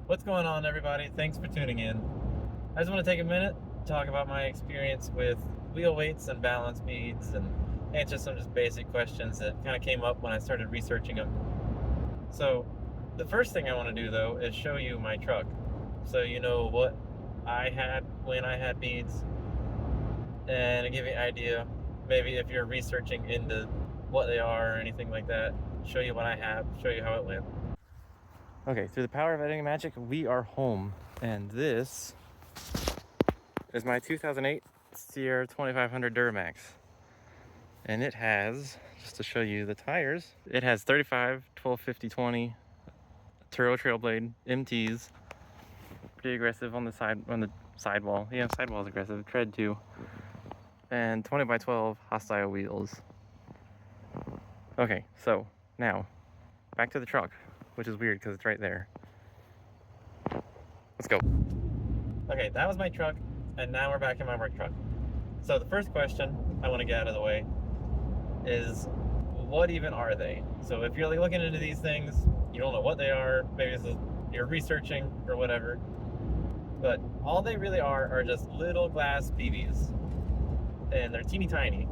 What's going on, everybody? Thanks for tuning in. I just want to take a minute to talk about my experience with wheel weights and balance beads and answer some just basic questions that kind of came up when I started researching them. So, the first thing I want to do though is show you my truck so you know what I had when I had beads and give you an idea, maybe if you're researching into what they are or anything like that, show you what I have, show you how it went. Okay, through the power of editing magic, we are home, and this is my 2008 Sierra 2500 Duramax. And it has, just to show you the tires, it has 35, 12, 50, 20 Turo Trail Blade MTs, pretty aggressive on the sidewall. Yeah, sidewall is aggressive, tread too. And 20 by 12 Hostile wheels. Okay, so now back to the truck, which is weird because it's right there. Let's go. Okay, that was my truck, and now we're back in my work truck. So the first question I want to get out of the way is, what even are they? So if you're looking into these things, you don't know what they are, maybe you're researching or whatever, but all they really are just little glass BBs, and they're teeny tiny,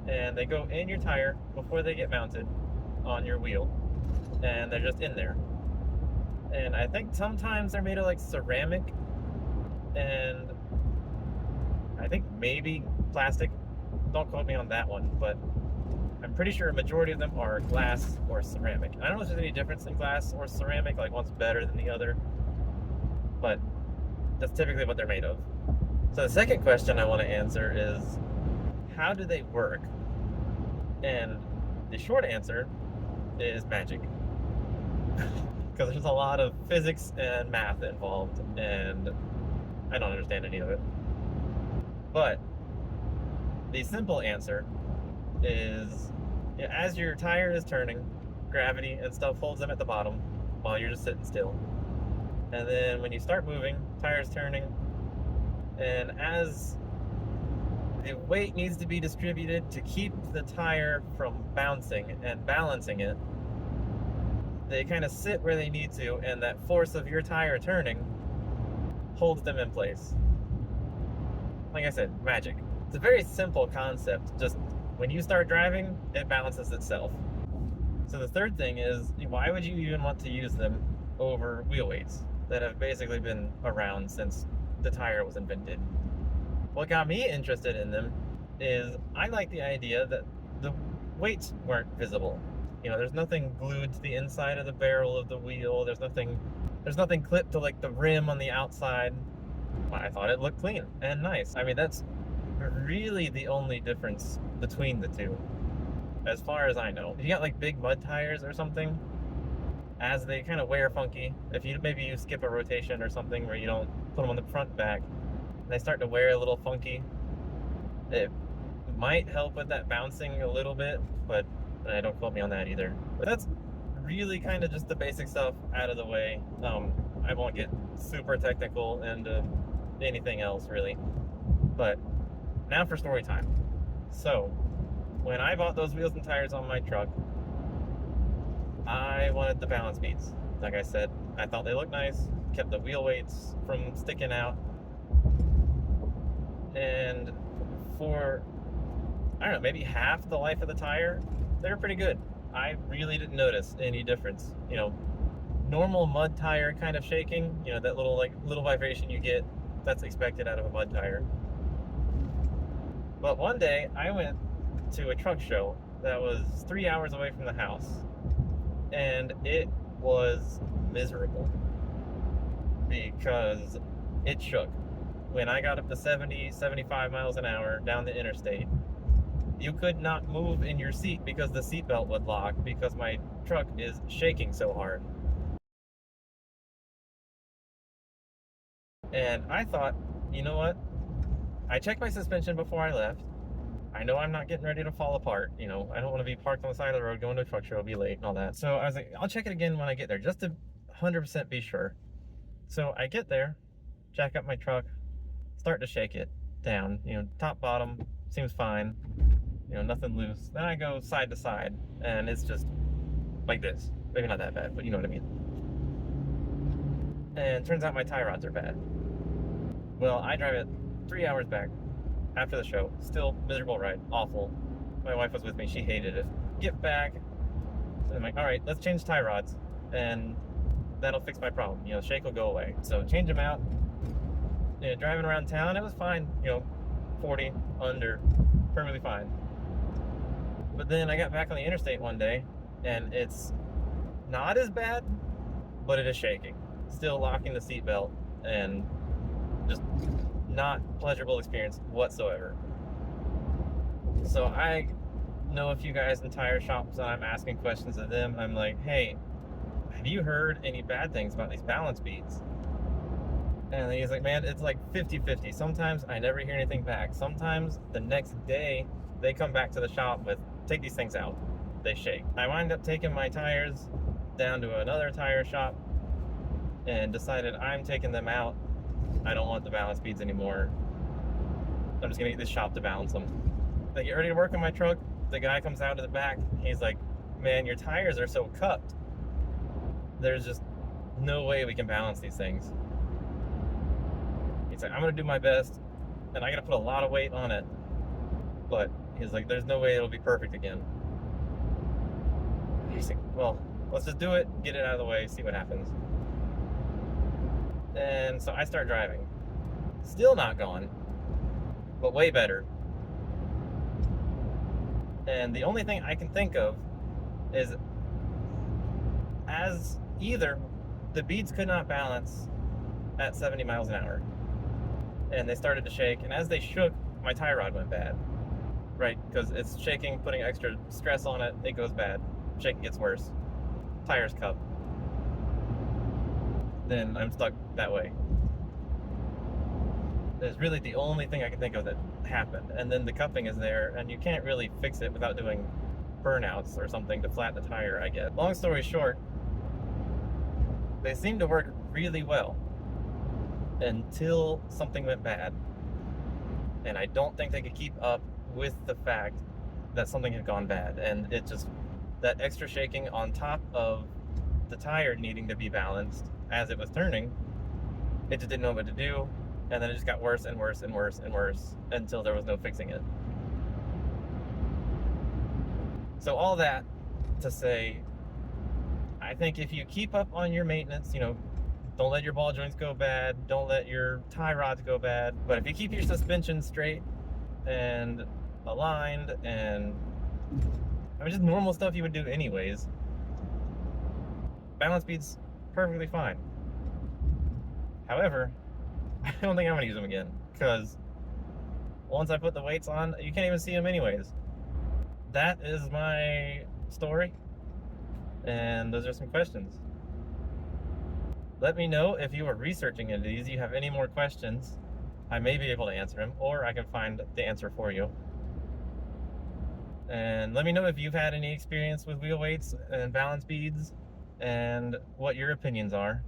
and they go in your tire before they get mounted on your wheel, and they're just in there. And I think sometimes they're made of like ceramic, and I think maybe plastic. Don't quote me on that one, but I'm pretty sure a majority of them are glass or ceramic. I don't know if there's any difference in glass or ceramic, like one's better than the other, but that's typically what they're made of. So the second question I want to answer is, how do they work? And the short answer is magic. Because there's a lot of physics and math involved, and I don't understand any of it. But the simple answer is, as your tire is turning, gravity and stuff holds them at the bottom while you're just sitting still. And then when you start moving, tire's turning, and as the weight needs to be distributed to keep the tire from bouncing and balancing it, they kind of sit where they need to, and that force of your tire turning holds them in place. Like I said, magic. It's a very simple concept, just when you start driving, it balances itself. So the third thing is, why would you even want to use them over wheel weights that have basically been around since the tire was invented? What got me interested in them is I like the idea that the weights weren't visible. There's nothing glued to the inside of the barrel of the wheel. There's nothing clipped to like the rim on the outside. I thought it looked clean and nice. I mean, that's really the only difference between the two, as far as I know. If you got like big mud tires or something, as they kind of wear funky, if you skip a rotation or something where you don't put them on the front and back, and they start to wear a little funky, it might help with that bouncing a little bit, but don't quote me on that either. But that's really kind of just the basic stuff out of the way. I won't get super technical into anything else really, but now for story time. So when I bought those wheels and tires on my truck, I wanted the balance beads. Like I said, I thought they looked nice, kept the wheel weights from sticking out, and for, I don't know, maybe half the life of the tire, they were pretty good. I really didn't notice any difference. Normal mud tire kind of shaking, that little vibration you get, that's expected out of a mud tire. But one day I went to a truck show that was 3 hours away from the house, and it was miserable because it shook. When I got up to 70, 75 miles an hour down the interstate, you could not move in your seat because the seatbelt would lock because my truck is shaking so hard. And I thought, you know what? I checked my suspension before I left. I know I'm not getting ready to fall apart. I don't want to be parked on the side of the road going to a truck show, be late and all that. So I was like, I'll check it again when I get there, just to 100% be sure. So I get there, jack up my truck, start to shake it down. Top, bottom, seems fine. Nothing loose. Then I go side to side, and it's just like this. Maybe not that bad, but you know what I mean. And turns out my tie rods are bad. Well, I drive it 3 hours back after the show. Still miserable ride, awful. My wife was with me, she hated it. Get back, and I'm like, all right, let's change tie rods, and that'll fix my problem. You know, shake will go away. So change them out. You know, driving around town, it was fine. You know, 40 under, perfectly fine. But then I got back on the interstate one day, and it's not as bad, but it is shaking. Still locking the seatbelt, and just not pleasurable experience whatsoever. So I know a few guys in tire shops, and I'm asking questions of them. I'm like, hey, have you heard any bad things about these balance beads? And he's like, man, it's like 50-50. Sometimes I never hear anything back. Sometimes the next day they come back to the shop with, take these things out. They shake. I wind up taking my tires down to another tire shop and decided I'm taking them out. I don't want the balance beads anymore. I'm just gonna get this shop to balance them. They get ready to work on my truck. The guy comes out to the back. He's like, man, your tires are so cupped. There's just no way we can balance these things. He's like, I'm gonna do my best, and I gotta put a lot of weight on it. But he's like, there's no way it'll be perfect again. He's like, well, let's just do it, get it out of the way, see what happens. And so I start driving. Still not going, but way better. And the only thing I can think of is, as either the beads could not balance at 70 miles an hour, and they started to shake, and as they shook, my tie rod went bad. Right, because it's shaking, putting extra stress on it, it goes bad. Shaking gets worse. Tires cup. Then I'm stuck that way. It's really the only thing I can think of that happened. And then the cupping is there, and you can't really fix it without doing burnouts or something to flatten the tire, I guess. Long story short, they seemed to work really well until something went bad. And I don't think they could keep up with the fact that something had gone bad. And it just, that extra shaking on top of the tire needing to be balanced as it was turning, it just didn't know what to do. And then it just got worse and worse and worse and worse until there was no fixing it. So all that to say, I think if you keep up on your maintenance, you know, don't let your ball joints go bad, don't let your tie rods go bad, but if you keep your suspension straight and aligned, and I mean, just normal stuff you would do anyways, balance beads perfectly fine. However, I don't think I'm gonna use them again, because once I put the weights on, you can't even see them anyways. That is my story, and those are some questions. Let me know if you are researching into these, you have any more questions. I may be able to answer them, or I can find the answer for you. And let me know if you've had any experience with wheel weights and balance beads, and what your opinions are.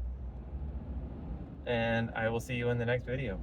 And I will see you in the next video.